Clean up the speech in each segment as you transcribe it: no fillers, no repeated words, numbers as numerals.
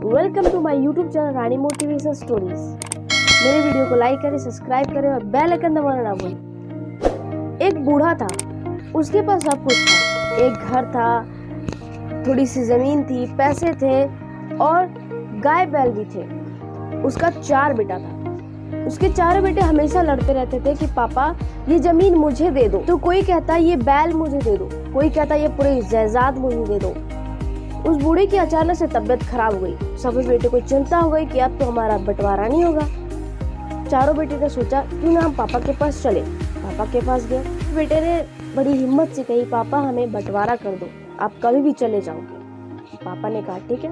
Welcome to my YouTube channel Rani motivation stories. मेरे video को like करें, सब्सक्राइब करें और बेल आइकन दबाना ना भूलें। एक बूढ़ा था, उसके पास सब कुछ था। एक घर था, थोड़ी सी जमीन थी, पैसे थे और गाय बैल भी थे। उसका 4 बेटा था। उसके 4 बेटे हमेशा लड़ते रहते थे कि पापा ये जमीन मुझे दे दो। तो कोई कहता ये बैल मुझे दे दो, कोई कहता ये पूरी जायदाद मुझे दे दो। उस बूढ़े की अचानक से तबीयत खराब हो गई। सभी बेटे को चिंता हो गई कि अब तो हमारा बंटवारा नहीं होगा। चारों बेटे ने सोचा क्यों ना हम पापा के पास चले। पापा के पास गए। बेटे ने बड़ी हिम्मत से कही पापा हमें बंटवारा कर दो, आप कभी भी चले जाओगे। पापा ने कहा ठीक है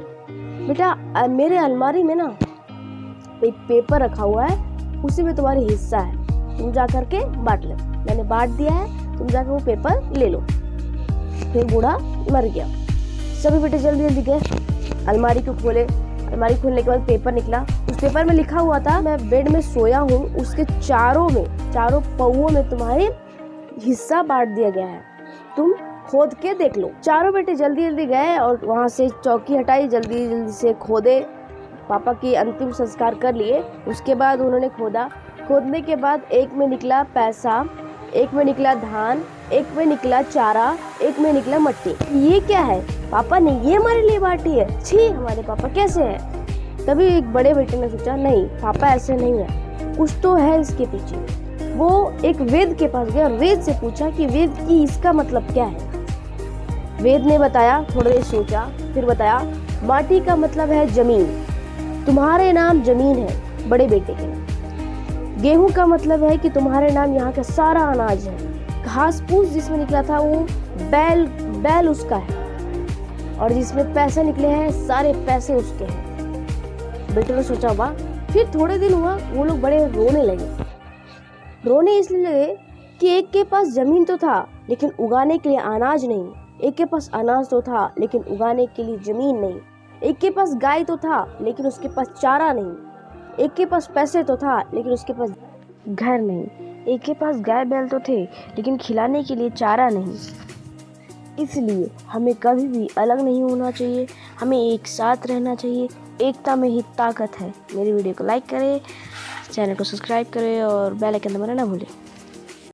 बेटा, मेरे अलमारी में ना एक पेपर रखा हुआ है, उसी में तुम्हारी हिस्सा है, तुम जा करके बांट लो। मैंने बांट दिया है, तुम जाकर वो पेपर ले लो। फिर बूढ़ा मर गया। सभी बेटे जल्दी जल्दी गए, अलमारी को खोले। अलमारी खोलने के बाद पेपर निकला। उस पेपर में लिखा हुआ था मैं बेड में सोया हूँ, उसके चारों पौओं में तुम्हारे हिस्सा बांट दिया गया है, तुम खोद के देख लो। चारों बेटे जल्दी जल्दी गए और वहां से चौकी हटाई, जल्दी जल्दी से खोदे, पापा की अंतिम संस्कार कर लिए। उसके बाद उन्होंने खोदने के बाद एक में निकला पैसा, एक में निकला धान, एक में निकला चारा, एक में निकला मिट्टी। ये क्या है पापा ने ये हमारे लिए बांटी है, छी हमारे पापा कैसे हैं। तभी एक बड़े बेटे ने सोचा नहीं पापा ऐसे नहीं है, कुछ तो है इसके पीछे। वो एक वेद के पास गया और वेद से पूछा कि वेद की इसका मतलब क्या है। वेद ने बताया, थोड़ी देर सोचा, फिर बताया माटी का मतलब है जमीन, तुम्हारे नाम जमीन है बड़े बेटे के नाम। गेहूं का मतलब है कि तुम्हारे नाम यहाँ का सारा अनाज है। घास फूस जिसमें निकला था वो बैल उसका है, और जिसमें पैसे निकले हैं सारे पैसे उसके हैं। बेटे ने सोचा वाह। फिर थोड़े दिन हुआ, वो लोग बड़े रोने लगे। रोने इसलिए लगे कि एक के पास जमीन तो था लेकिन उगाने के लिए अनाज नहीं, एक के पास अनाज तो था लेकिन उगाने के लिए जमीन नहीं, एक के पास गाय तो था लेकिन उसके पास चारा नहीं, एक के पास पैसे तो था लेकिन उसके पास घर नहीं, एक के पास गाय बैल तो थे लेकिन खिलाने के लिए चारा नहीं। इसलिए हमें कभी भी अलग नहीं होना चाहिए, हमें एक साथ रहना चाहिए। एकता में ही ताकत है। मेरी वीडियो को लाइक करें, चैनल को सब्सक्राइब करें और बेल आइकन दबाना ना भूलें।